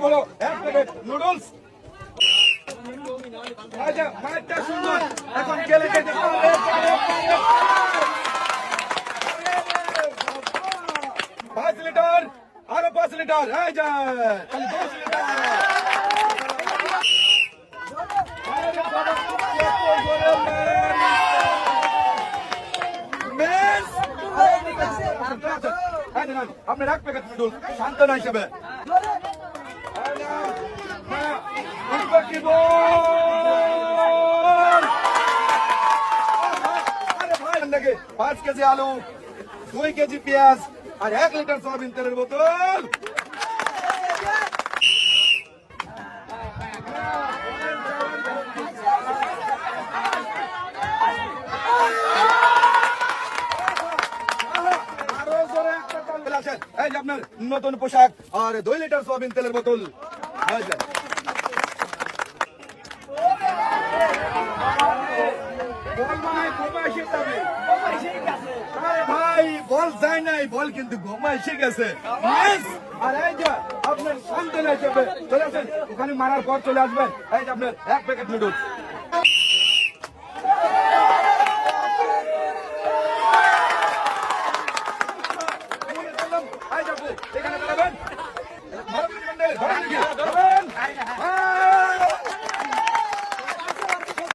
বলো এক packet noodles. আচ্ছা মাঠটা সুন্দর, এখন খেলে খেতে 5 লিটার, আরো 5 লিটার, এই যে খালি 10 লিটার। আপনার এক প্যাকেট নুডলস সান্ত্বনা হিসেবে। দেখে 5 কেজি আলু, 2 কেজি পেঁয়াজ আর 1 লিটার সয়াবিন তেলের বোতল। এই যে আপনার নতুন পোশাক আর 2 লিটার সয়াবিন তেলের বোতল। ভাই বল যায় নাই, বল কিন্তু ঘুমাই শিখেছে। আর এই যে আপনার সান্ত্বনা হিসেবে চলে আসেন, ওখানে মারার পর চলে আসবেন। এই যে আপনার এক প্যাকেট নুডলস।